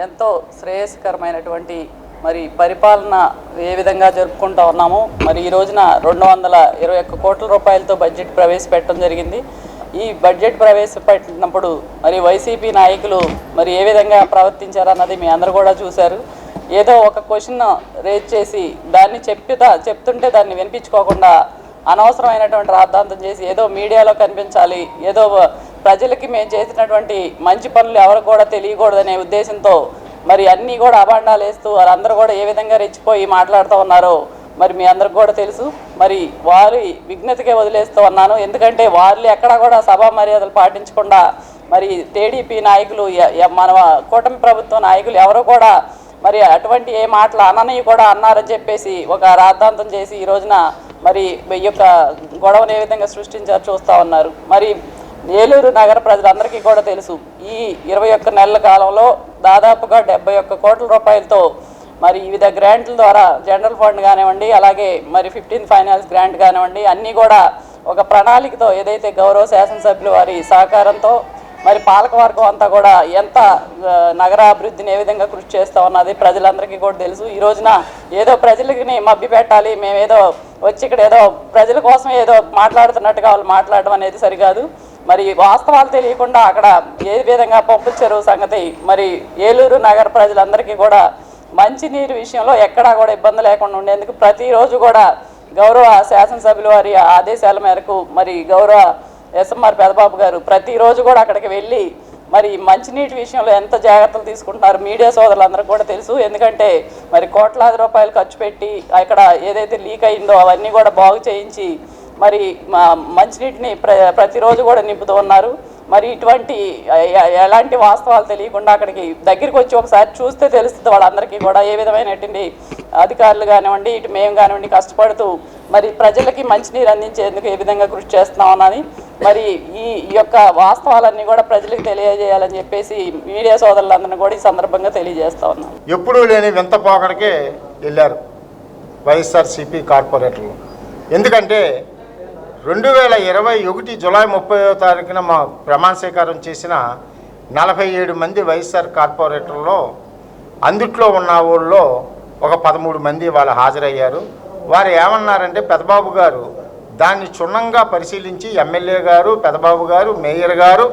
ఎంతో శ్రేయస్కరమైనటువంటి మరి పరిపాలన ఏ విధంగా జరుపుకుంటూ ఉన్నాము. మరి ఈ రోజున 221 కోట్ల రూపాయలతో బడ్జెట్ ప్రవేశపెట్టడం జరిగింది. ఈ బడ్జెట్ ప్రవేశపెట్టినప్పుడు మరి వైసీపీ నాయకులు మరి ఏ విధంగా ప్రవర్తించారన్నది మీ అందరూ కూడా చూశారు. ఏదో ఒక క్వశ్చన్ రేజ్ చేసి దాన్ని చెప్తుంటే దాన్ని వినిపించుకోకుండా అనవసరమైనటువంటి రాద్ధాంతం చేసి ఏదో మీడియాలో కనిపించాలి, ఏదో ప్రజలకి మేము చేసినటువంటి మంచి పనులు ఎవరికి కూడా తెలియకూడదనే ఉద్దేశంతో మరి అన్నీ కూడా అభాండాలు వేస్తూ వాళ్ళందరూ కూడా ఏ విధంగా రెచ్చిపోయి మాట్లాడుతూ ఉన్నారో మరి మీ అందరికి కూడా తెలుసు. మరి వారి విజ్ఞతకే వదిలేస్తూ ఉన్నాను. ఎందుకంటే వాళ్ళు ఎక్కడా కూడా సభా మర్యాదలు పాటించకుండా మరి టీడీపీ నాయకులు మన కూటమి ప్రభుత్వ నాయకులు ఎవరు కూడా మరి అటువంటి ఏ మాటలు అననవి కూడా అన్నారని చెప్పేసి ఒక రాద్ధాంతం చేసి ఈ రోజున మరి ఈ యొక్క గొడవను ఏ విధంగా సృష్టించారు చూస్తూ ఉన్నారు. మరి ఏలూరు నగర ప్రజలందరికీ కూడా తెలుసు, ఈ 21 నెలల కాలంలో దాదాపుగా 71 కోట్ల రూపాయలతో మరి వివిధ గ్రాంట్ల ద్వారా జనరల్ ఫండ్ కానివ్వండి, అలాగే మరి 15th ఫైనాన్స్ గ్రాంట్ కానివ్వండి, అన్నీ కూడా ఒక ప్రణాళికతో ఏదైతే గౌరవ శాసనసభ్యులు వారి సహకారంతో మరి పాలకవర్గం అంతా కూడా ఎంత నగరాభివృద్ధిని ఏ విధంగా కృషి చేస్తూ ఉన్నది ప్రజలందరికీ కూడా తెలుసు. ఈ రోజున ఏదో ప్రజలకి మభ్య పెట్టాలి, మేమేదో వచ్చి ఇక్కడ ఏదో ప్రజల కోసం ఏదో మాట్లాడుతున్నట్టుగా వాళ్ళు మాట్లాడడం అనేది సరికాదు. మరి వాస్తవాలు తెలియకుండా అక్కడ ఏ విధంగా పంపుల చెరువు సంగతి మరి ఏలూరు నగర ప్రజలందరికీ కూడా మంచినీరు విషయంలో ఎక్కడా కూడా ఇబ్బంది లేకుండా ఉండేందుకు ప్రతిరోజు కూడా గౌరవ శాసనసభ్యుల వారి ఆదేశాల మేరకు మరి గౌరవ ఎస్ఎంఆర్ పెదబాబు గారు ప్రతిరోజు కూడా అక్కడికి వెళ్ళి మరి మంచినీటి విషయంలో ఎంత జాగ్రత్తలు తీసుకుంటున్నారు మీడియా సోదరులందరికీ కూడా తెలుసు. ఎందుకంటే మరి కోట్లాది రూపాయలు ఖర్చు పెట్టి అక్కడ ఏదైతే లీక్ అయిందో అవన్నీ కూడా బాగు చేయించి మరి మంచినీటిని ప్రతిరోజు కూడా నింపుతూ ఉన్నారు. మరి ఇటువంటి ఎలాంటి వాస్తవాలు తెలియకుండా అక్కడికి దగ్గరికి వచ్చి ఒకసారి చూస్తే తెలుస్తుంది వాళ్ళందరికీ కూడా ఏ విధమైనటువంటి అధికారులు కానివ్వండి, ఇటు మేము కానివ్వండి కష్టపడుతూ మరి ప్రజలకి మంచినీరు అందించేందుకు ఏ విధంగా కృషి చేస్తున్నామని మరి ఈ యొక్క వాస్తవాలన్నీ కూడా ప్రజలకు తెలియజేయాలని చెప్పేసి మీడియా సోదరులందరినీ కూడా ఈ సందర్భంగా తెలియజేస్తా ఉన్నాం. ఎప్పుడూ లేని వింత పోకడికే వెళ్ళారు వైఎస్ఆర్సీపీ కార్పొరేటర్లు. ఎందుకంటే 2021 జూలై 30వ తారీఖున మా ప్రమాణ స్వీకారం చేసిన 47 మంది వైఎస్ఆర్ కార్పొరేటర్లో అందుట్లో ఉన్న ఊళ్ళో ఒక 13 మంది వాళ్ళు హాజరయ్యారు. వారు ఏమన్నారంటే పెదబాబు గారు దాన్ని క్షుణ్ణంగా పరిశీలించి ఎమ్మెల్యే గారు, పెదబాబు గారు, మేయర్ గారు,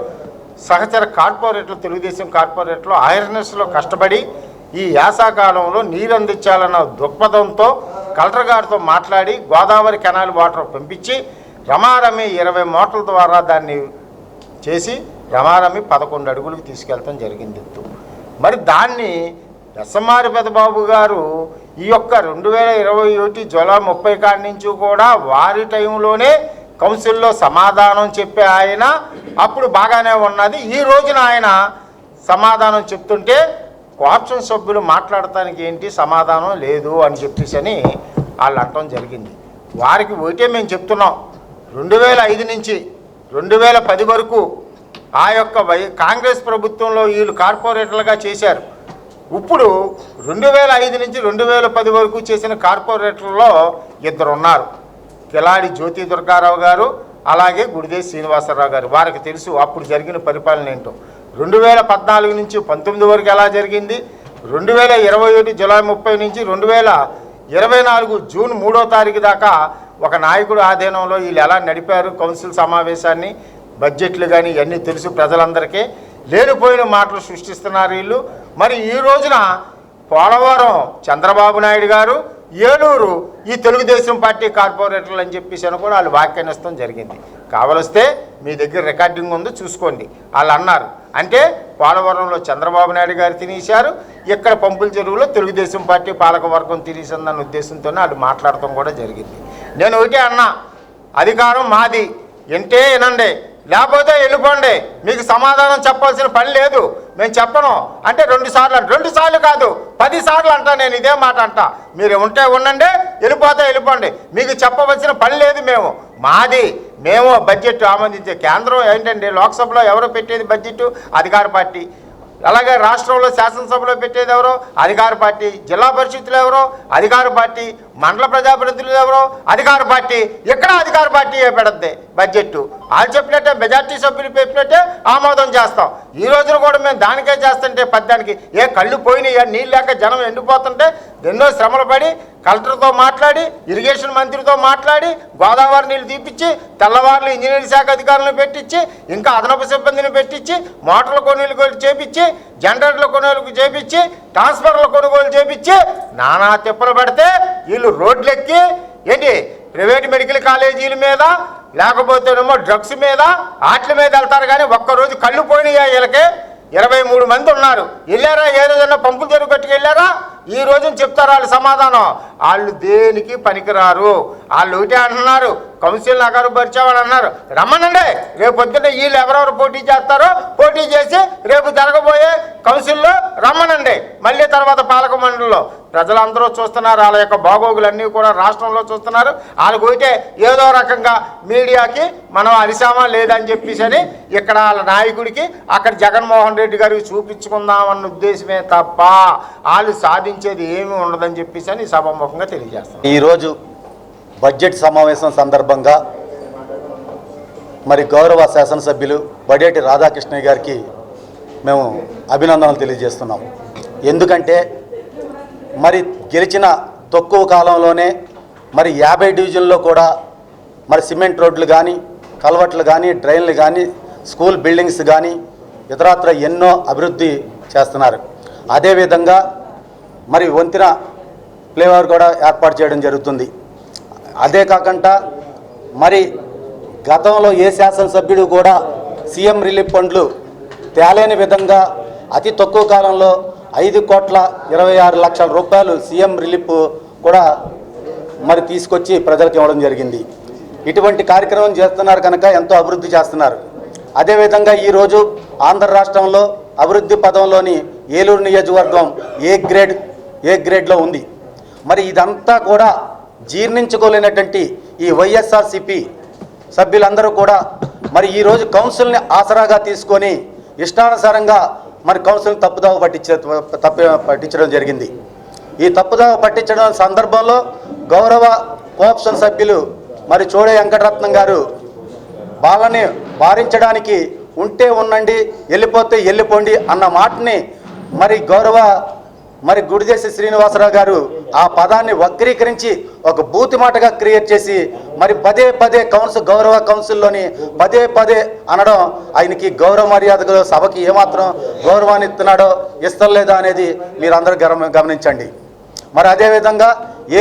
సహచర కార్పొరేటర్లు, తెలుగుదేశం కార్పొరేటర్లు ఐరనెస్లో కష్టపడి ఈ యాసకాలంలో నీరు అందించాలన్న దృక్పథంతో కలెక్టర్ గారితో మాట్లాడి గోదావరి కెనాల్ వాటర్ పంపించి రమారమి 20 మోటార్ల ద్వారా దాన్ని చేసి రమారమి 11 అడుగులకు తీసుకెళ్తాం జరిగింది. మరి దాన్ని ఎస్ఎంఆర్ పెదబాబు గారు ఈ యొక్క 2021 జూలై 30 కాడి నుంచి కూడా వారి టైంలోనే కౌన్సిల్లో సమాధానం చెప్పే ఆయన అప్పుడు బాగానే ఉన్నది. ఈ రోజున ఆయన సమాధానం చెప్తుంటే కోఆప్షన్ సభ్యులు మాట్లాడటానికి ఏంటి సమాధానం లేదు అని చెప్పేసి వాళ్ళు అనటం జరిగింది. వారికి ఒకటే మేము చెప్తున్నాం, 2005 నుంచి 2010 వరకు ఆ యొక్క కాంగ్రెస్ ప్రభుత్వంలో వీళ్ళు కార్పొరేటర్లుగా చేశారు. ఇప్పుడు 2005 నుంచి 2010 వరకు చేసిన కార్పొరేటర్లో 2 ఉన్నారు, కిలాడి జ్యోతి దుర్గారావు గారు, అలాగే గుడిదే శ్రీనివాసరావు గారు. వారికి తెలుసు అప్పుడు జరిగిన పరిపాలన ఏంటో. 2014 నుంచి 19 వరకు ఎలా జరిగింది, 2021 జూలై 30 నుంచి 2024 జూన్ 3వ తారీఖు దాకా ఒక నాయకుడు ఆధీనంలో వీళ్ళు ఎలా నడిపారు కౌన్సిల్ సమావేశాన్ని, బడ్జెట్లు కానీ ఇవన్నీ తెలుసు ప్రజలందరికీ. లేనిపోయిన మాటలు సృష్టిస్తున్నారు వీళ్ళు. మరి ఈ రోజున పోలవరం చంద్రబాబు నాయుడు గారు, ఏలూరు ఈ తెలుగుదేశం పార్టీ కార్పొరేటర్లు అని చెప్పేసి కూడా వాళ్ళు వ్యాఖ్యానిస్తాం జరిగింది. కావలిస్తే మీ దగ్గర రికార్డింగ్ ఉంది చూసుకోండి. వాళ్ళు అన్నారు అంటే పోలవరంలో చంద్రబాబు నాయుడు గారు తినేశారు, ఇక్కడ పంపుల చెరువులో తెలుగుదేశం పార్టీ పాలకవర్గం తినేసిందన్న ఉద్దేశంతోనే వాళ్ళు మాట్లాడటం కూడా జరిగింది. నేను ఒకటే అన్నా, అధికారం మాది, ఎంటే వినండి, లేకపోతే వెళ్ళిపోండి, మీకు సమాధానం చెప్పాల్సిన పని లేదు, మేము చెప్పను అంటే 2 సార్లు 2 సార్లు కాదు 10 సార్లు అంటా. నేను ఇదే మాట అంటా, మీరు ఉంటే ఉండండి, వెళ్ళిపోతే వెళ్ళిపోండి, మీకు చెప్పవలసిన పని లేదు. మేము బడ్జెట్ ఆమోదించే కేంద్రం ఏంటండి, లోక్సభలో ఎవరో పెట్టేది బడ్జెట్ అధికార పార్టీ, అలాగే రాష్ట్రంలో శాసనసభలో పెట్టేది ఎవరో అధికార పార్టీ, జిల్లా పరిషత్తులు ఎవరో అధికార పార్టీ, మండల ప్రజాప్రతినిధులు ఎవరో అధికార పార్టీ, ఎక్కడ అధికార పార్టీ పెడద్ది బడ్జెట్. వాళ్ళు చెప్పినట్టే మెజార్టీ సభ్యులు చెప్పినట్టే ఆమోదం చేస్తాం. ఈ రోజున కూడా మేము దానికే చేస్తుంటే పద్యానికి ఏ కళ్ళు పోయినాయి, నీళ్ళు లేక జనం ఎండిపోతుంటే ఎన్నో శ్రమలు పడి కలెక్టర్తో మాట్లాడి ఇరిగేషన్ మంత్రితో మాట్లాడి గోదావరి నీళ్ళు తీపిచ్చి తెల్లవారులు ఇంజనీరింగ్ శాఖ అధికారులను పెట్టించి ఇంకా అదనపు సిబ్బందిని పెట్టించి మోటార్ల కొనుగోలు చేపించి జనరేటర్ల కొనుగోలు చేపించి ట్రాన్స్ఫర్ల కొనుగోలు చేపించి నానా తిప్పలు పడితే వీళ్ళు రోడ్లెక్కి ఏంటి ప్రైవేట్ మెడికల్ కాలేజీల మీద లేకపోతేనేమో డ్రగ్స్ మీద వాటి మీద వెళ్తారు. కానీ ఒక్కరోజు కళ్ళు పోయినాయా వీళ్ళకి? 23 మంది ఉన్నారు. వెళ్ళారా? ఏ రోజన్నా పంపులు తెరుగు పెట్టుకు వెళ్ళారా? ఈ రోజున చెప్తారు వాళ్ళు సమాధానం. వాళ్ళు దేనికి పనికిరారు. వాళ్ళు ఒకటే అంటున్నారు, కౌన్సిల్ నగరు పరిచామని అన్నారు. రమ్మనండి, రేపు పొద్దున్న వీళ్ళు ఎవరెవరు పోటీ చేస్తారో పోటీ చేసి రేపు జరగబోయే కౌన్సిల్లో రమ్మనండి. మళ్ళీ తర్వాత పాలక మండలిలో ప్రజలందరూ చూస్తున్నారు. వాళ్ళ యొక్క బాగోగులన్నీ కూడా రాష్ట్రంలో చూస్తున్నారు. వాళ్ళకి ఒకటే ఏదో రకంగా మీడియాకి మనం అరిసామా లేదని చెప్పేసి అని ఇక్కడ వాళ్ళ నాయకుడికి అక్కడ జగన్మోహన్ రెడ్డి గారికి చూపించుకుందామన్న ఉద్దేశమే తప్ప వాళ్ళు సాధించేది ఏమీ ఉండదని చెప్పేసి అని సభాముఖంగా తెలియజేస్తాం. ఈరోజు బడ్జెట్ సమావేశం సందర్భంగా మరి గౌరవ శాసనసభ్యులు బడేటి రాధాకృష్ణయ్య గారికి మేము అభినందనలు తెలియజేస్తున్నాం. ఎందుకంటే మరి గెలిచిన తక్కువ కాలంలోనే మరి 50 డివిజన్లో కూడా మరి సిమెంట్ రోడ్లు కానీ కల్వర్ట్లు కానీ డ్రైన్లు కానీ స్కూల్ బిల్డింగ్స్ కానీ ఇతరత్ర ఎన్నో అభివృద్ధి చేస్తున్నారు. అదేవిధంగా మరి వంతెన ఫ్లైఓవర్ కూడా ఏర్పాటు చేయడం జరుగుతుంది. అదే కాకుండా మరి గతంలో ఏ శాసనసభ్యుడు కూడా సీఎం రిలీఫ్ ఫండ్లు తేలేని విధంగా అతి తక్కువ కాలంలో 5,26,00,000 రూపాయలు సీఎం రిలీఫ్ కూడా మరి తీసుకొచ్చి ప్రజలకు ఇవ్వడం జరిగింది. ఇటువంటి కార్యక్రమం చేస్తున్నారు కనుక ఎంతో అభివృద్ధి చేస్తున్నారు. అదేవిధంగా ఈరోజు ఆంధ్ర రాష్ట్రంలో అభివృద్ధి పదంలోని ఏలూరు నియోజకవర్గం ఏ గ్రేడ్లో ఉంది. మరి ఇదంతా కూడా జీర్ణించుకోలేనటువంటి ఈ వైఎస్ఆర్సీపీ సభ్యులందరూ కూడా మరి ఈరోజు కౌన్సిల్ని ఆసరాగా తీసుకొని ఇష్టానుసారంగా మరి కౌన్సిల్ని తప్పుదావ పట్టించడం జరిగింది. ఈ తప్పుదావ పట్టించడం సందర్భంలో గౌరవ కోఆప్షన్ సభ్యులు మరి చోడే వెంకటరత్నం గారు వాళ్ళని వారించడానికి ఉంటే ఉండండి, వెళ్ళిపోతే వెళ్ళిపోండి అన్న మాటని మరి గౌరవ మరి గుడిదేశి శ్రీనివాసరావు గారు ఆ పదాన్ని వక్రీకరించి ఒక బూతి మాటగా క్రియేట్ చేసి మరి పదే గౌరవ కౌన్సిల్లోని పదే అనడం ఆయనకి గౌరవ మర్యాదగా సభకి ఏమాత్రం గౌరవాన్ని ఇస్తున్నాడో ఇస్తలేదా అనేది మీరందరూ గమనించండి. మరి అదేవిధంగా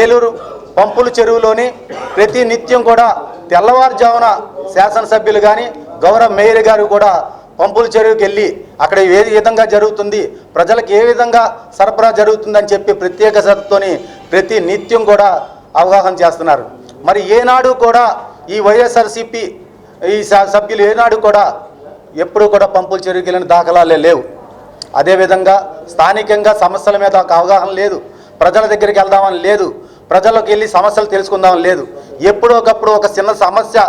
ఏలూరు పంపుల చెరువులోని ప్రతి నిత్యం కూడా తెల్లవారుజామున శాసనసభ్యులు కానీ గౌరవ మేయర్ గారు కూడా పంపుల చెరువుకి వెళ్ళి అక్కడ ఏ విధంగా జరుగుతుంది, ప్రజలకు ఏ విధంగా సరఫరా జరుగుతుందని చెప్పి ప్రత్యేక శ్రద్ధతోని ప్రతి నిత్యం కూడా అవగాహన చేస్తున్నారు. మరి ఏనాడు కూడా ఈ వైఎస్ఆర్సీపీ ఈ సభ్యులు ఏనాడు కూడా ఎప్పుడు కూడా పంపుల చెరువుకి వెళ్ళిన దాఖలాలే లేవు. అదేవిధంగా స్థానికంగా సమస్యల మీద ఒక అవగాహన లేదు, ప్రజల దగ్గరికి వెళ్దామని లేదు, ప్రజలకు వెళ్ళి సమస్యలు తెలుసుకుందామని లేదు. ఎప్పుడోకప్పుడు ఒక చిన్న సమస్య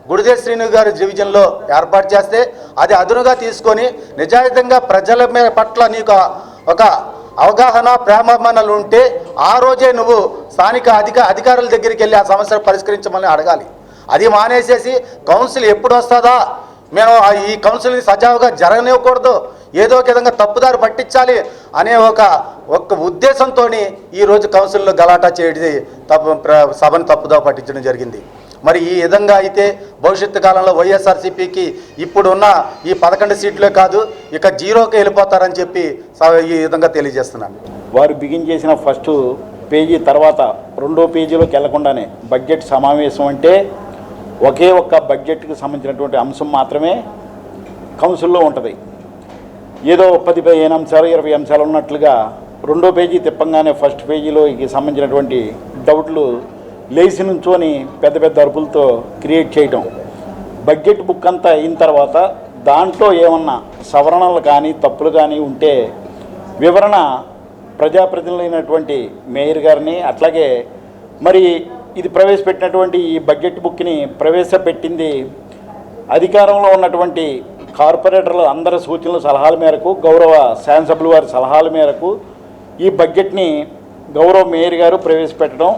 గుడిదేశి శ్రీను గారి డివిజన్లో ఏర్పాటు చేస్తే అది అదునుగా తీసుకొని నిజాయితీగా ప్రజల మీద పట్ల నీకు ఒక అవగాహన ప్రేమాభిమానాలు ఉంటే ఆ రోజే నువ్వు స్థానిక అధికారుల దగ్గరికి వెళ్ళి ఆ సమస్యను పరిష్కరించమని అడగాలి. అది మానేసేసి కౌన్సిల్ ఎప్పుడు వస్తుందా, మేము ఈ కౌన్సిల్ని సజావుగా జరగనివ్వకూడదు, ఏదో ఒక విధంగా తప్పుదారి పట్టించాలి అనే ఒక ఉద్దేశంతో ఈరోజు కౌన్సిల్లో గలాటా చేయడం సభను తప్పుదావ పట్టించడం జరిగింది. మరి ఈ విధంగా అయితే భవిష్యత్తు కాలంలో వైఎస్ఆర్సీపీకి ఇప్పుడున్న ఈ 11 సీట్లే కాదు ఇక జీరోకి వెళ్ళిపోతారని చెప్పి ఈ విధంగా తెలియజేస్తున్నాను. వారు బిగిన్ చేసిన ఫస్ట్ పేజీ తర్వాత రెండో పేజీలోకి వెళ్లకుండానే బడ్జెట్ సమావేశం అంటే ఒకే ఒక్క బడ్జెట్కి సంబంధించినటువంటి అంశం మాత్రమే కౌన్సిల్లో ఉంటుంది. ఏదో 10-15 అంశాలు 20 అంశాలు ఉన్నట్లుగా రెండో పేజీ తిప్పంగానే ఫస్ట్ పేజీలోకి సంబంధించినటువంటి డౌట్లు లేచి నుంచొని పెద్ద అరుపులతో క్రియేట్ చేయటం. బడ్జెట్ బుక్ అంతా అయిన తర్వాత దాంట్లో ఏమన్నా సవరణలు కానీ తప్పులు కానీ ఉంటే వివరణ ప్రజాప్రతినిధులైనటువంటి మేయర్ గారిని అట్లాగే మరి ఇది ప్రవేశపెట్టినటువంటి ఈ బడ్జెట్ బుక్ని ప్రవేశపెట్టింది అధికారంలో ఉన్నటువంటి కార్పొరేటర్లు అందరి సూచనలు సలహాల మేరకు గౌరవ శాసనసభ్యుల వారి సలహాల మేరకు ఈ బడ్జెట్ని గౌరవ మేయర్ గారు ప్రవేశపెట్టడం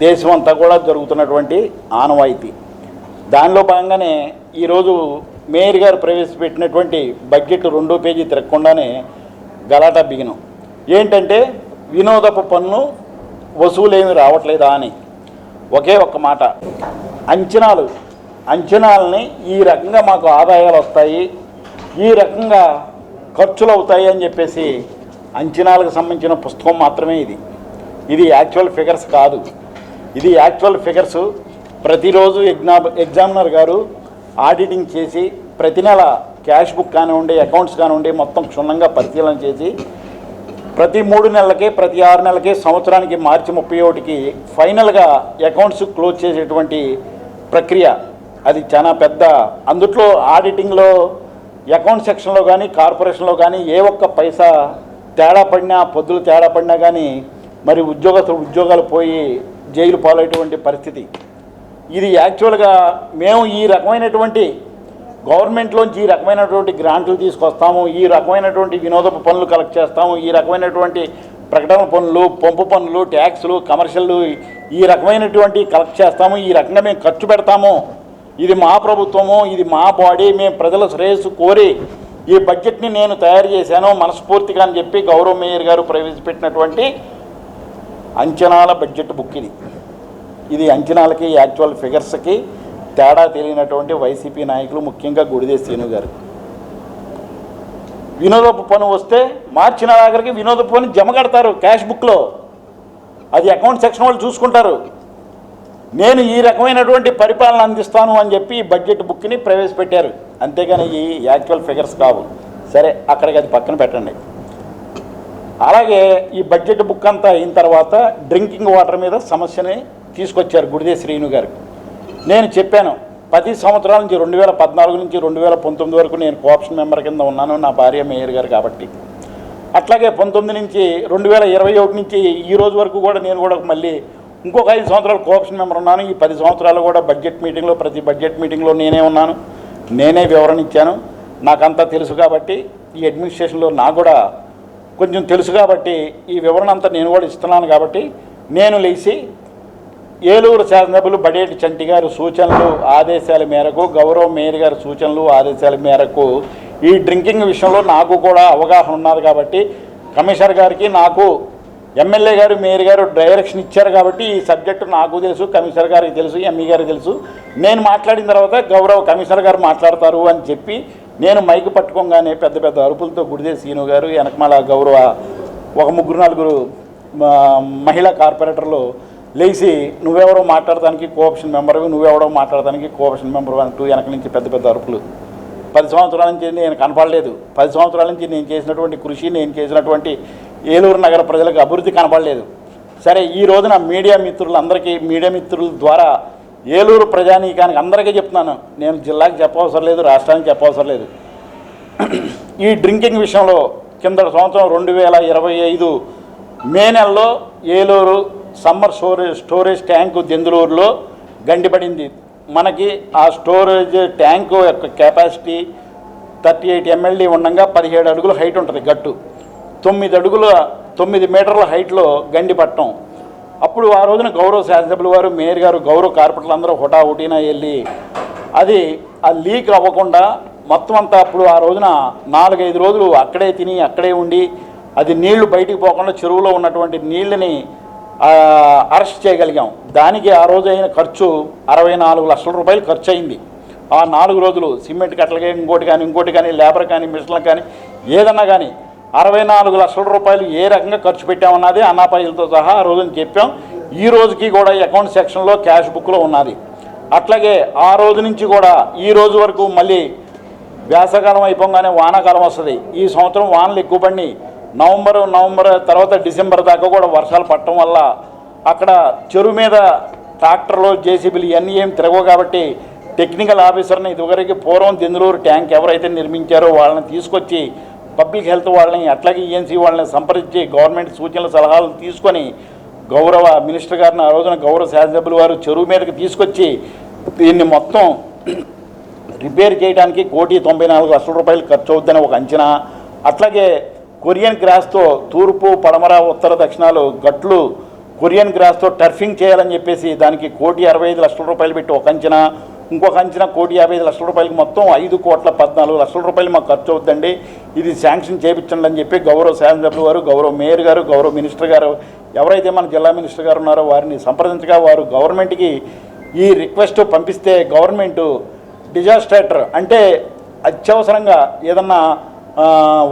దేశం అంతా కూడా జరుగుతున్నటువంటి ఆనవాయితీ. దానిలో భాగంగానే ఈరోజు మేయర్ గారు ప్రవేశపెట్టినటువంటి బడ్జెట్ 2వ పేజీ తిరగకుండానే గలాటా బిగినం. ఏంటంటే వినోదపు పన్ను వసూలేమి రావట్లేదా అని ఒకే ఒక్క మాట. అంచనాలని ఈ రకంగా మాకు ఆదాయాలు వస్తాయి, ఈ రకంగా ఖర్చులు అవుతాయి అని చెప్పేసి అంచనాలకు సంబంధించిన పుస్తకం మాత్రమే ఇది యాక్చువల్ ఫిగర్స్ కాదు. ఇది యాక్చువల్ ఫిగర్స్ ప్రతిరోజు ఎగ్జామినర్ గారు ఆడిటింగ్ చేసి ప్రతి నెల క్యాష్ బుక్ కానివ్వండి, అకౌంట్స్ కానివ్వండి మొత్తం క్షుణ్ణంగా పరిశీలన చేసి ప్రతి 3 నెలలకి, ప్రతి 6 నెలలకి, సంవత్సరానికి మార్చి 31కి ఫైనల్గా అకౌంట్స్ క్లోజ్ చేసేటువంటి ప్రక్రియ. అది చాలా పెద్ద. అందుట్లో ఆడిటింగ్లో అకౌంట్ సెక్షన్లో కానీ కార్పొరేషన్లో కానీ ఏ ఒక్క పైసా తేడా పడినా, పొద్దులు తేడా పడినా కానీ మరి ఉద్యోగాలు పోయి జైలు పాలయ్యేటువంటి పరిస్థితి. ఇది యాక్చువల్గా మేము ఈ రకమైనటువంటి గవర్నమెంట్లోంచి ఈ రకమైనటువంటి గ్రాంట్లు తీసుకొస్తాము, ఈ రకమైనటువంటి వినోదపు పనులు కలెక్ట్ చేస్తాము, ఈ రకమైనటువంటి ప్రకటన పనులు, పంపు పనులు, ట్యాక్సులు, కమర్షియల్ ఈ రకమైనటువంటి కలెక్ట్ చేస్తాము, ఈ రకంగా మేము ఖర్చు పెడతాము, ఇది మా ప్రభుత్వము, ఇది మా బాడీ, మేము ప్రజల శ్రేయస్సు కోరి ఈ బడ్జెట్ని నేను తయారు చేశాను మనస్ఫూర్తిగా అని చెప్పి గౌరవ మేయర్ గారు ప్రవేశపెట్టినటువంటి అంచనాల బడ్జెట్ బుక్ ఇది అంచనాలకి యాక్చువల్ ఫిగర్స్కి తేడా తెలియనటువంటి వైసీపీ నాయకులు, ముఖ్యంగా గుడిదే శ్రీను గారు. వినోదపు పన్ను వస్తే మార్చి నెలాఖరికి వినోదపు పన్ను జమ కడతారు క్యాష్ బుక్లో, అది అకౌంట్ సెక్షన్ వాళ్ళు చూసుకుంటారు. నేను ఈ రకమైనటువంటి పరిపాలన అందిస్తాను అని చెప్పి ఈ బడ్జెట్ బుక్ని ప్రవేశపెట్టారు, అంతేగాని ఈ యాక్చువల్ ఫిగర్స్ కావు. సరే, అక్కడికి అది పక్కన పెట్టండి. అలాగే ఈ బడ్జెట్ బుక్ అంతా అయిన తర్వాత డ్రింకింగ్ వాటర్ మీద సమస్యని తీసుకొచ్చారు గుడిదే శ్రీను గారు. నేను చెప్పాను 10 సంవత్సరాల నుంచి 2014 నుంచి 2019 వరకు నేను కోఆప్షన్ మెంబర్ కింద ఉన్నాను, నా భార్య మేయర్ గారు కాబట్టి. అట్లాగే 19 నుంచి 2021 నుంచి ఈ రోజు వరకు కూడా నేను కూడా మళ్ళీ ఇంకొక 5 సంవత్సరాలు కోఆప్షన్ మెంబర్ ఉన్నాను. ఈ 10 సంవత్సరాలు కూడా బడ్జెట్ మీటింగ్లో, ప్రతి బడ్జెట్ మీటింగ్లో నేనే ఉన్నాను, నేనే వివరణ ఇచ్చాను. నాకంతా తెలుసు కాబట్టి, ఈ అడ్మినిస్ట్రేషన్లో నాకు కూడా కొంచెం తెలుసు కాబట్టి ఈ వివరణ అంతా నేను కూడా ఇస్తున్నాను. కాబట్టి నేను లేచి ఏలూరు శాసనసభ్యులు బడేటి చంటి గారి సూచనలు ఆదేశాల మేరకు, గౌరవ మేయర్ గారి సూచనలు ఆదేశాల మేరకు ఈ డ్రింకింగ్ విషయంలో నాకు కూడా అవగాహన ఉన్నది కాబట్టి కమిషనర్ గారికి, నాకు ఎమ్మెల్యే గారు, మేయర్ గారు డైరెక్షన్ ఇచ్చారు కాబట్టి ఈ సబ్జెక్టు నాకు తెలుసు, కమిషనర్ గారికి తెలుసు, ఎంఈ గారికి తెలుసు. నేను మాట్లాడిన తర్వాత గౌరవ కమిషనర్ గారు మాట్లాడతారు అని చెప్పి నేను మైకు పట్టుకోగానే పెద్ద పెద్ద అరుపులతో గుడిదే శ్రీను గారు, వెనకమాల గౌరవ ఒక 3-4 మహిళా కార్పొరేటర్లు లేచి నువ్వెవరో మాట్లాడడానికి కోఆప్షన్ మెంబర్వి, నువ్వెవరో మాట్లాడడానికి కోఆప్షన్ మెంబర్ అంటూ వెనక నుంచి పెద్ద పెద్ద అరుపులు. 10 సంవత్సరాల నుంచి నేను కనపడలేదు. 10 సంవత్సరాల నుంచి నేను చేసినటువంటి కృషి, నేను చేసినటువంటి ఏలూరు నగర ప్రజలకు అభివృద్ధి కనపడలేదు. సరే, ఈ రోజున మీడియా మిత్రుల ద్వారా ఏలూరు ప్రజానీకానికి అందరికీ చెప్తున్నాను, నేను జిల్లాకి చెప్పవసరం లేదు, రాష్ట్రానికి చెప్పవసరం లేదు. ఈ డ్రింకింగ్ విషయంలో కింద సంవత్సరం 2025 మే నెలలో ఏలూరు సమ్మర్ స్టోరేజ్ ట్యాంకు దెందులూరులో గండిపడింది. మనకి ఆ స్టోరేజ్ ట్యాంకు యొక్క కెపాసిటీ 38 MLD ఉండగా 17 అడుగుల హైట్ ఉంటుంది గట్టు, 9 మీటర్ల హైట్లో గండి పట్టడం. అప్పుడు ఆ రోజున గౌరవ శాసనసభ్యులు వారు, మేయర్ గారు, గౌరవ కార్పొరేటర్లు అందరూ హుటాహుటీన వెళ్ళి అది ఆ లీక్ అవ్వకుండా మొత్తం అంతా అప్పుడు ఆ రోజున 4-5 రోజులు అక్కడే తిని అక్కడే ఉండి అది నీళ్లు బయటికి పోకుండా చెరువులో ఉన్నటువంటి నీళ్ళని అరెస్ట్ చేయగలిగాం. దానికి ఆ రోజు అయిన ఖర్చు 64 లక్షల రూపాయలు ఖర్చు అయింది. ఆ 4 రోజులు సిమెంట్ కట్టలకి ఇంకోటి కానీ లేబర్ కానీ మిషన్లకు కానీ ఏదన్నా కానీ 64 లక్షల రూపాయలు ఏ రకంగా ఖర్చు పెట్టామన్నది అన్నాపాయిలతో సహా ఆ రోజున చెప్పాం. ఈ రోజుకి కూడా అకౌంట్ సెక్షన్లో క్యాష్ బుక్లో ఉన్నది. అట్లాగే ఆ రోజు నుంచి కూడా ఈ రోజు వరకు మళ్ళీ వేసవకాలం అయిపోగానే వానాకాలం వస్తుంది. ఈ సంవత్సరం వానలు ఎక్కువ పడి నవంబర్ తర్వాత డిసెంబర్ దాకా కూడా వర్షాలు పడటం వల్ల అక్కడ చెరువు మీద ట్రాక్టర్లు, జేసీబీలు ఇవన్నీ ఏం తిరగవు కాబట్టి టెక్నికల్ ఆఫీసర్ని ఇదివరకు పూర్వం దెందులూరు ట్యాంక్ ఎవరైతే నిర్మించారో వాళ్ళని తీసుకొచ్చి పబ్లిక్ హెల్త్ వాళ్ళని అట్లాగే ఈఎన్సీ వాళ్ళని సంప్రదించి గవర్నమెంట్ సూచనల సలహాలు తీసుకొని గౌరవ మినిస్టర్ గారిని ఆ రోజున గౌరవ శాసనసభ్యులు వారు చెరువు మీదకి తీసుకొచ్చి దీన్ని మొత్తం రిపేర్ చేయడానికి 1,94 లక్షల రూపాయలు ఖర్చు అవుతుందని ఒక అంచనా. అట్లాగే కొరియన్ గ్రాస్తో తూర్పు, పడమర, ఉత్తర, దక్షిణాలు గట్లు కొరియన్ గ్రాస్తో టర్ఫింగ్ చేయాలని చెప్పేసి దానికి 1,65 లక్షల రూపాయలు పెట్టి ఒక అంచనా. ఇంకొక అంచనా 1,55,00,000 రూపాయలకి మొత్తం 5,14,00,00,000 రూపాయలు మాకు ఖర్చు అవుతుందండి, ఇది శాంక్షన్ చేయించండి అని చెప్పి గౌరవ శాసనసభ్యులు వారు, గౌరవ మేయర్ గారు, గౌరవ మినిస్టర్ గారు, ఎవరైతే మన జిల్లా మినిస్టర్ గారు ఉన్నారో వారిని సంప్రదించగా వారు గవర్నమెంట్కి ఈ రిక్వెస్ట్ పంపిస్తే గవర్నమెంటు డిజాస్టర్ అంటే అత్యవసరంగా ఏదన్నా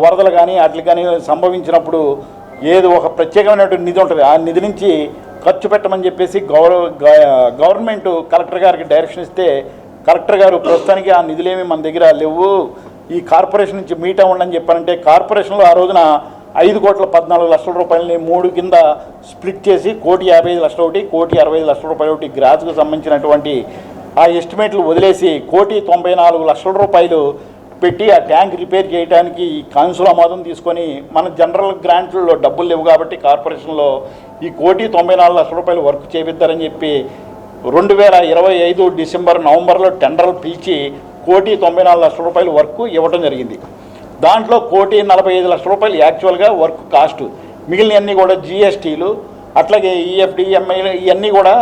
వరదలు కానీ వాటికి కానీ సంభవించినప్పుడు ఏదో ఒక ప్రత్యేకమైనటువంటి నిధి ఉంటుంది, ఆ నిధి నుంచి ఖర్చు పెట్టమని చెప్పేసి గవర్నమెంట్ కలెక్టర్ గారికి డైరెక్షన్ ఇస్తే కలెక్టర్ గారు ప్రస్తుతానికి ఆ నిధులేమి మన దగ్గర లేవు, ఈ కార్పొరేషన్ నుంచి మీట్ అవ్వండి అని చెప్పారంటే కార్పొరేషన్లో ఆ రోజున 5,14,00,000 రూపాయలని 3 కింద స్ప్లిట్ చేసి 1,55,00,000 ఒకటి, 1,65,00,000 రూపాయలు ఒకటి గ్రాజ్కు సంబంధించినటువంటి ఆ ఎస్టిమేట్లు వదిలేసి 1,94,00,000 రూపాయలు పెట్టి ఆ ట్యాంక్ రిపేర్ చేయడానికి కౌన్సిల్ ఆమోదం తీసుకొని మన జనరల్ గ్రాంట్లలో డబ్బులు లేవు కాబట్టి కార్పొరేషన్లో ఈ 1,94,00,000 రూపాయలు వర్క్ చేపిద్దారని చెప్పి 2025 డిసెంబర్ నవంబర్లో టెండర్లు పిలిచి 1,94,00,000 రూపాయలు వర్క్ ఇవ్వడం జరిగింది. దాంట్లో 1,45,00,000 రూపాయలు యాక్చువల్గా వర్క్ కాస్ట్, మిగిలినవన్నీ కూడా జిఎస్టీలు అట్లాగే ఈఎఫ్డి ఎంఐలు ఇవన్నీ కూడా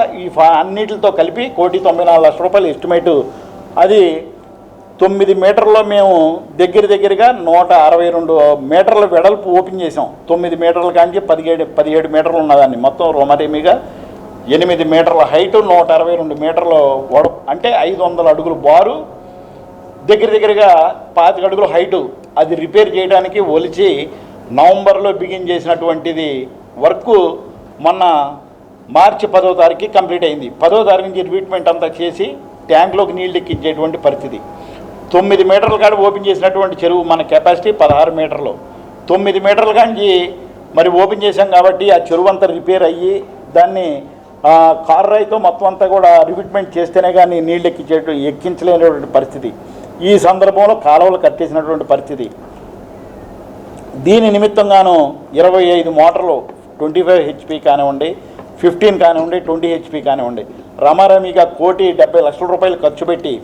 అన్నిటితో కలిపి 1,94,00,000 రూపాయలు ఎస్టిమేటు. అది 9 మీటర్లో మేము దగ్గరగా 162 మీటర్ల వెడల్పు ఓపెన్ చేసాం. 9 మీటర్ల కానీ 17 మీటర్లు ఉన్నదాన్ని మొత్తం రోమరేమిగా 8 మీటర్ల హైటు, 162 మీటర్ల వడపు అంటే 500 అడుగులు బారు, దగ్గరగా 25 అడుగుల హైటు. అది రిపేర్ చేయడానికి ఒలిచి నవంబర్లో బిగిన్ చేసినటువంటిది వర్క్ మొన్న మార్చి 10వ తారీఖు కంప్లీట్ అయింది. 10వ తారీఖు నుంచి ట్రీట్మెంట్ అంతా చేసి ట్యాంక్లోకి నీళ్ళు ఎక్కించేటువంటి పరిస్థితి. 9 మీటర్ల కాడ ఓపెన్ చేసినటువంటి చెరువు మన కెపాసిటీ 16 మీటర్లు. 9 మీటర్ల కాంచి మరి ఓపెన్ చేశాం కాబట్టి ఆ చెరువు అంతా రిపేర్ అయ్యి దాన్ని కార్ రైతో మొత్తం అంతా కూడా రివిట్మెంట్ చేస్తేనే కానీ నీళ్ళు ఎక్కించలేనటువంటి పరిస్థితి. ఈ సందర్భంలో కాలువలు కట్టేసినటువంటి పరిస్థితి. దీని నిమిత్తంగాను 25 మోటార్లు 25 HP కానివ్వండి, 15 కానివ్వండి, 20 HP కానివ్వండి రమారమిగా 1,70,00,000 రూపాయలు ఖర్చు పెట్టి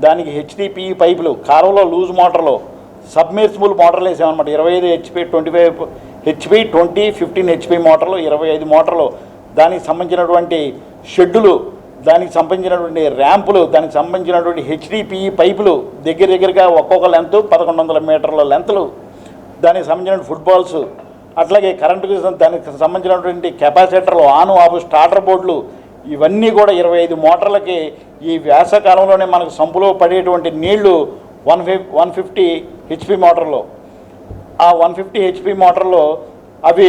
దానికి HDPE పైపులు, కాలువలో లూజ్ మోటార్లు, సబ్మెర్సిబుల్ మోటార్లు వేసామన్నమాట. 25 HP, 25 HP, 20, 15 HP మోటార్లు, 25 మోటార్లు, దానికి సంబంధించినటువంటి షెడ్డులు, దానికి సంబంధించినటువంటి ర్యాంపులు, దానికి సంబంధించినటువంటి HDPE పైపులు దగ్గరగా ఒక్కొక్క లెంత్ 1,100 మీటర్ల లెంత్లు, దానికి సంబంధించిన ఫుట్బాల్స్, అట్లాగే కరెంటుకు దానికి సంబంధించినటువంటి కెపాసిటర్లు, ఆను ఆపు స్టార్టర్ బోర్డులు, ఇవన్నీ కూడా 25 మోటార్లకి ఈ వేసవకాలంలోనే మనకు సంపులో పడేటువంటి నీళ్లు 150 HP మోటార్లు. ఆ 150 HP మోటార్లు అవి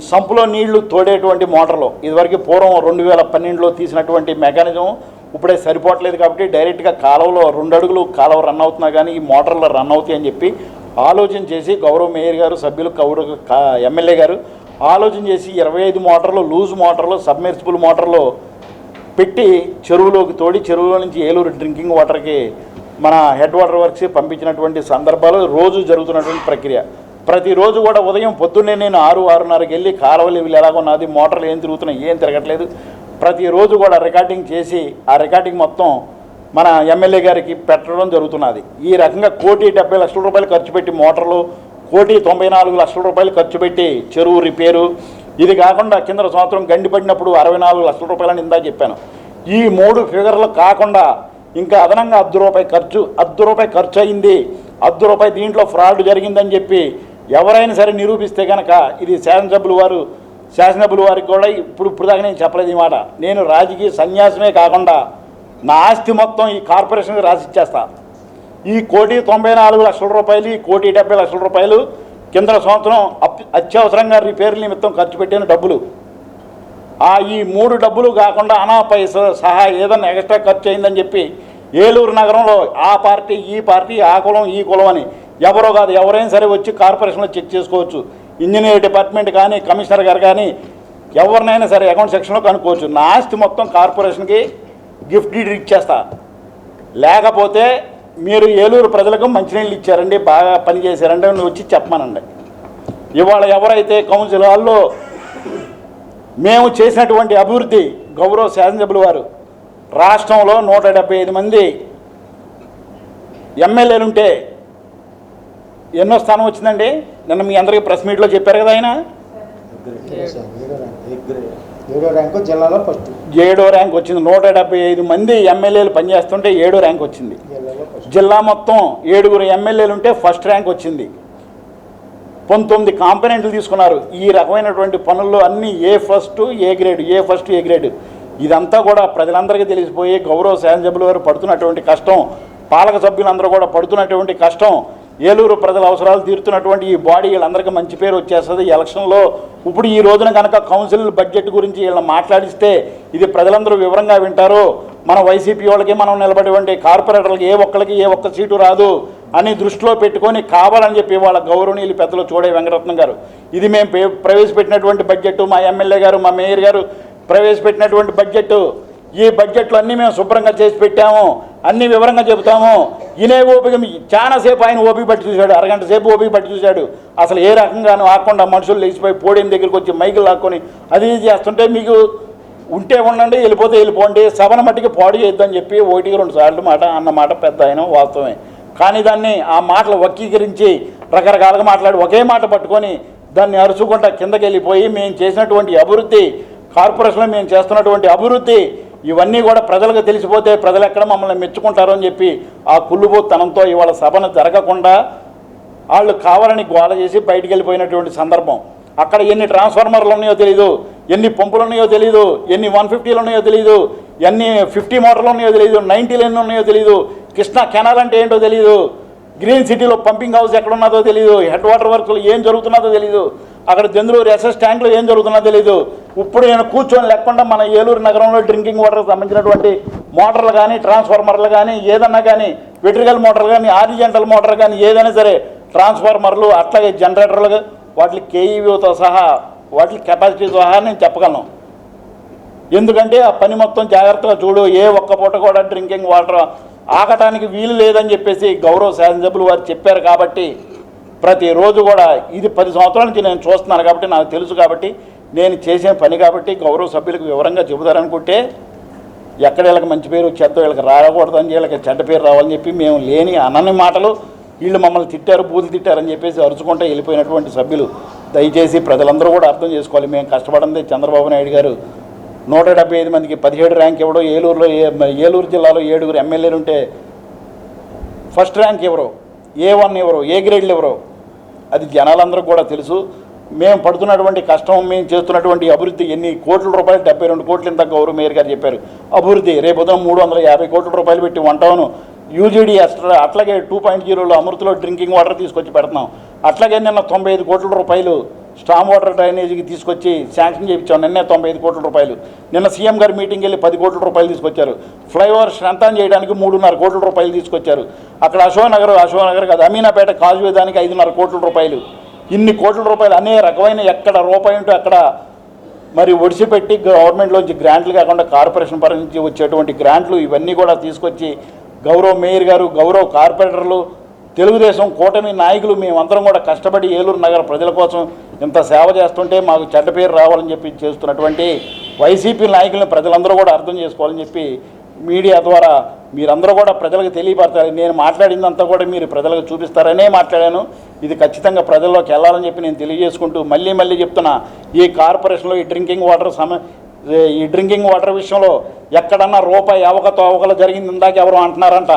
సంపులో నీళ్లు తోడేటువంటి మోటార్లు. ఇదివరకు పూర్వం 2012లో తీసినటువంటి మెకానిజం ఇప్పుడే సరిపోవట్లేదు కాబట్టి డైరెక్ట్గా కాలువలో 2 అడుగులు కాలువ రన్ అవుతున్నా కానీ ఈ మోటార్లు రన్ అవుతాయి అని చెప్పి ఆలోచన చేసి గౌరవ మేయర్ గారు, సభ్యులు, గౌరవ ఎమ్మెల్యే గారు ఆలోచన చేసి 25 మోటార్లు, లూజ్ మోటార్లు, సబ్మెర్సిబుల్ మోటార్లు పెట్టి చెరువులోకి తోడి చెరువులో నుంచి ఏలూరు డ్రింకింగ్ వాటర్కి మన హెడ్ వాటర్ వర్క్స్ పంపించినటువంటి సందర్భాలు రోజు జరుగుతున్నటువంటి ప్రక్రియ. ప్రతిరోజు కూడా ఉదయం పొద్దున్నే నేను 6-6:30కి వెళ్ళి కాలువలు ఇవి ఎలాగొన్నది, మోటార్లు ఏం తిరుగుతున్నాయి, ఏం తిరగట్లేదు, ప్రతిరోజు కూడా రికార్డింగ్ చేసి ఆ రికార్డింగ్ మొత్తం మన ఎమ్మెల్యే గారికి పెట్టడం జరుగుతున్నది. ఈ రకంగా 1,70,00,000 రూపాయలు ఖర్చు పెట్టి మోటార్లు, 1,94,00,000 రూపాయలు ఖర్చు పెట్టి చెరువు రిపేరు. ఇది కాకుండా కింద సంవత్సరం గండి పడినప్పుడు 64,00,000 రూపాయలని ఇందా చెప్పాను. ఈ 3 ఫిగర్లు కాకుండా ఇంకా అదనంగా ₹1 ఖర్చు అయింది, ₹1 దీంట్లో ఫ్రాడ్ జరిగిందని చెప్పి ఎవరైనా సరే నిరూపిస్తే కనుక ఇది శాసనసభ్యుల వారికి కూడా ఇప్పుడు దాకా నేను చెప్పలేదు ఈ మాట. నేను రాజకీయ సన్యాసమే కాకుండా నా ఆస్తి మొత్తం ఈ కార్పొరేషన్కి రాసిచ్చేస్తా. ఈ 1,94,00,000 రూపాయలు, ఈ 1,70,00,000 రూపాయలు కింద సంవత్సరం అత్యవసరంగా రిపేర్ల నిమిత్తం ఖర్చు పెట్టిన డబ్బులు. ఈ 3 డబ్బులు కాకుండా అనాపై సహా ఏదన్నా ఎక్స్ట్రా ఖర్చు అయిందని చెప్పి ఏలూరు నగరంలో ఆ పార్టీ, ఈ పార్టీ, ఆ కులం, ఈ కులం అని ఎవరో కాదు ఎవరైనా సరే వచ్చి కార్పొరేషన్లో చెక్ చేసుకోవచ్చు. ఇంజనీర్ డిపార్ట్మెంట్ కానీ, కమిషనర్ గారు కానీ ఎవరినైనా సరే అకౌంట్ సెక్షన్లో కనుక్కోవచ్చు. నా ఆస్తి మొత్తం కార్పొరేషన్కి గిఫ్ట్ డీడ్ ఇచ్చేస్తా. లేకపోతే మీరు ఏలూరు ప్రజలకు మంచినీళ్ళు ఇచ్చారండి, బాగా పనిచేశారండి అని వచ్చి చెప్పమనండి. ఇవాళ ఎవరైతే కౌన్సిల్ హాల్లో మేము చేసినటువంటి అభివృద్ధి గౌరవ శాసనసభ్యుల వారు రాష్ట్రంలో 175 మంది ఎమ్మెల్యేలుంటే ఎన్నో స్థానం వచ్చిందండి? నిన్న మీ అందరికీ ప్రెస్ మీట్లో చెప్పారు కదా ఆయన. 7వ ర్యాంకు జిల్లాలో ఫస్ట్. 7వ ర్యాంక్ వచ్చింది. 175 మంది ఎమ్మెల్యేలు పనిచేస్తుంటే 7వ ర్యాంక్ వచ్చింది. జిల్లా మొత్తం 7గురు ఎమ్మెల్యేలు ఉంటే ఫస్ట్ ర్యాంక్ వచ్చింది. 19 కాంపనెంట్లు తీసుకున్నారు. ఈ రకమైనటువంటి పనుల్లో అన్నీ ఏ ఫస్ట్ ఏ గ్రేడ్. ఇదంతా కూడా ప్రజలందరికీ తెలిసిపోయి గౌరవ శాసనసభ్యుల వారు పడుతున్నటువంటి కష్టం, పాలక సభ్యులందరూ కూడా పడుతున్నటువంటి కష్టం, ఏలూరు ప్రజల అవసరాలు తీరుతున్నటువంటి ఈ బాడీ వీళ్ళందరికీ మంచి పేరు వచ్చేస్తుంది ఎలక్షన్లో. ఇప్పుడు ఈ రోజున కనుక కౌన్సిల్ బడ్జెట్ గురించి వీళ్ళని మాట్లాడిస్తే ఇది ప్రజలందరూ వివరంగా వింటారు. మన వైసీపీ వాళ్ళకి మనం నిలబడేటువంటి కార్పొరేటర్లకి ఏ ఒక్క సీటు రాదు అని దృష్టిలో పెట్టుకొని కావాలని చెప్పి వాళ్ళ గౌరవనీయులు పెద్దలు చూడే వెంకటరత్నం గారు ఇది మేము ప్రవేశపెట్టినటువంటి బడ్జెట్, మా ఎమ్మెల్యే గారు మా మేయర్ గారు ప్రవేశపెట్టినటువంటి బడ్జెట్. ఈ బడ్జెట్లో అన్నీ మేము శుభ్రంగా చేసి పెట్టాము, అన్నీ వివరంగా చెబుతాము. ఇనే ఓపిక చాలాసేపు ఆయన ఓపిక పట్టి చూశాడు, అరగంట సేపు ఓపిక పట్టి చూశాడు. అసలు ఏ రకంగానూ ఆకుండా మనుషులు లేచిపోయి పోడియం దగ్గరికి వచ్చి మైకులు లాక్కొని అది చేస్తుంటే మీకు ఉంటే ఉండండి, వెళ్ళిపోతే వెళ్ళిపోండి, సభను మట్టికి పాడు చేయొద్దని చెప్పి 1-2 సార్లు మాట అన్నమాట పెద్ద ఆయన వాస్తవమే. కానీ దాన్ని ఆ మాటలు వక్రీకరించి రకరకాలుగా మాట్లాడి ఒకే మాట పట్టుకొని దాన్ని అరుచుకుంటా కిందకి వెళ్ళిపోయి మేము చేసినటువంటి అభివృద్ధి, కార్పొరేషన్లో మేము చేస్తున్నటువంటి అభివృద్ధి ఇవన్నీ కూడా ప్రజలకు తెలిసిపోతే ప్రజలు ఎక్కడ మమ్మల్ని మెచ్చుకుంటారో అని చెప్పి ఆ కుళ్ళుబోతనంతో ఇవాళ సభను జరగకుండా వాళ్ళు కావాలని గోల చేసి బయటికి వెళ్ళిపోయినటువంటి సందర్భం. అక్కడ ఎన్ని ట్రాన్స్ఫార్మర్లు ఉన్నాయో తెలీదు, ఎన్ని పంపులు ఉన్నాయో తెలీదు, ఎన్ని 150లు ఉన్నాయో తెలీదు, ఎన్ని 50 మోటార్లు ఉన్నాయో తెలీదు, 90లు ఎన్ని ఉన్నాయో తెలీదు, కృష్ణా కెనాల్ అంటే ఏంటో తెలీదు, గ్రీన్ సిటీలో పంపింగ్ హౌస్ ఎక్కడ ఉన్నదో తెలీదు, హెడ్ వాటర్ వర్క్లు ఏం జరుగుతున్నదో తెలీదు, అక్కడ జంద్రూరు ఎస్ఎస్ ట్యాంక్లో ఏం జరుగుతున్నదో తెలీదు. ఇప్పుడు నేను కూర్చొని లేకుండా మన ఏలూరు నగరంలో డ్రింకింగ్ వాటర్కి సంబంధించినటువంటి మోటార్లు కానీ ట్రాన్స్ఫార్మర్లు కానీ ఏదన్నా కానీ వెట్రికల్ మోటార్లు కానీ ఆర్టిజెంటల్ మోటార్ కానీ ఏదైనా సరే ట్రాన్స్ఫార్మర్లు అట్లాగే జనరేటర్లు వాటి కేఈవీతో సహా వాటి కెపాసిటీతో సహా నేను చెప్పగలను. ఎందుకంటే ఆ పని మొత్తం జాగ్రత్తగా చూడు, ఏ ఒక్క పూట కూడా డ్రింకింగ్ వాటర్ ఆగటానికి వీలు లేదని చెప్పేసి గౌరవ శాసనసభ్యులు వారు చెప్పారు. కాబట్టి ప్రతిరోజు కూడా ఇది 10 సంవత్సరాల నుంచి నేను చూస్తున్నాను కాబట్టి నాకు తెలుసు. కాబట్టి నేను చేసిన పని కాబట్టి గౌరవ సభ్యులకు వివరంగా చెబుతారనుకుంటే ఎక్కడ వీళ్ళకి మంచి పేరు వచ్చేద్దో, వీళ్ళకి రాకూడదని వీళ్ళకి చెడ్డ పేరు రావాలని చెప్పి మేము లేని అనని మాటలు వీళ్ళు మమ్మల్ని తిట్టారు, బూతులు తిట్టారని చెప్పేసి అరుచుకుంటే వెళ్ళిపోయినటువంటి సభ్యులు దయచేసి ప్రజలందరూ కూడా అర్థం చేసుకోవాలి. మేము కష్టపడింది చంద్రబాబు నాయుడు గారు 175 మందికి 17 ర్యాంక్ ఇవ్వడం, ఏలూరు జిల్లాలో 7గురు ఎమ్మెల్యేలు ఉంటే ఫస్ట్ ర్యాంక్ ఎవరు, A1 ఎవరు, ఏ గ్రేడ్లు ఎవరు అది జనాలందరూ కూడా తెలుసు. మేము పడుతున్నటువంటి కష్టం, మేము చేస్తున్నటువంటి అభివృద్ధి ఎన్ని కోట్ల రూపాయలు, 72 కోట్లు ఇంత గౌరవ మేయర్ గారు చెప్పారు అభివృద్ధి. రేపు ఉదయం 350 కోట్ల రూపాయలు పెట్టి వంటను యూజీడీ ఎక్స్ట్రా, అట్లాగే 2.0లో అమృతలో డ్రింకింగ్ వాటర్ తీసుకొచ్చి పెడుతున్నాం. అట్లాగే నిన్న 95 కోట్ల రూపాయలు స్టామ్ వాటర్ డ్రైనేజీకి తీసుకొచ్చి శాంక్షన్ చేయించాం. నిన్నే 95 కోట్ల రూపాయలు. నిన్న సీఎం గారు మీటింగ్కి వెళ్ళి 10 కోట్ల రూపాయలు తీసుకొచ్చారు. ఫ్లైఓవర్ శ్రంతాన్ చేయడానికి 3.5 కోట్ల రూపాయలు తీసుకొచ్చారు. అక్కడ అశోక్ నగర్ కాదు అమీనాపేట కాజువే దానికి 5.5 కోట్ల రూపాయలు. ఇన్ని కోట్ల రూపాయలు అనే రకమైన ఎక్కడ రూపాయి ఉంటే అక్కడ మరి ఒడిసిపెట్టి గవర్నమెంట్లోంచి గ్రాంట్లు కాకుండా కార్పొరేషన్ పరం నుంచి వచ్చేటువంటి గ్రాంట్లు ఇవన్నీ కూడా తీసుకొచ్చి గౌరవ మేయర్ గారు, గౌరవ కార్పొరేటర్లు, తెలుగుదేశం కూటమి నాయకులు మేమందరం కూడా కష్టపడి ఏలూరు నగర ప్రజల కోసం ఇంత సేవ చేస్తుంటే మాకు చెడ్డ పేరు రావాలని చెప్పి చేస్తున్నటువంటి వైసీపీ నాయకులను ప్రజలందరూ కూడా అర్థం చేసుకోవాలని చెప్పి మీడియా ద్వారా మీరందరూ కూడా ప్రజలకు తెలియపరచాలి. నేను మాట్లాడిందంతా కూడా మీరు ప్రజలకు చూపిస్తారనే మాట్లాడాను. ఇది ఖచ్చితంగా ప్రజల్లోకి వెళ్ళాలని చెప్పి నేను తెలియజేసుకుంటూ మళ్ళీ చెప్తున్నా, ఈ కార్పొరేషన్లో ఈ డ్రింకింగ్ వాటర్ విషయంలో ఎక్కడన్నా రూపాయి అవకతవకలు జరిగింది ఇందాక ఎవరు అంటున్నారంట.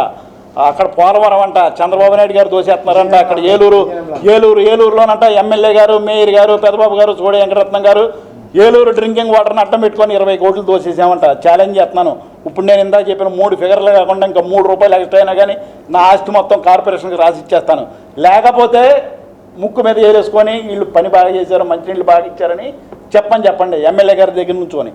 అక్కడ పోలవరం అంట చంద్రబాబు నాయుడు గారు దోసేస్తున్నారంట. అక్కడ ఏలూరులోనంట ఎమ్మెల్యే గారు, మేయర్ గారు, పెద్దబాబు గారు, చూడే వెంకటరత్నం గారు ఏలూరు డ్రింకింగ్ వాటర్ని అడ్డం పెట్టుకొని 20 కోట్లు దోసేసామంట. ఛాలెంజ్ చేస్తున్నాను. ఇప్పుడు నేను ఇందాక చెప్పిన 3 ఫిగర్లు కాకుండా ఇంకా 3 రూపాయలు ఎక్స్ట్రా అయినా కానీ నా ఆస్తి మొత్తం కార్పొరేషన్కి రాసి ఇచ్చేస్తాను. లేకపోతే ముక్కు మీద ఏరేసుకొని వీళ్ళు పని బాగా చేశారు, మంచినీళ్ళు బాగా ఇచ్చారని చెప్పండి ఎమ్మెల్యే గారి దగ్గర నుంచోని.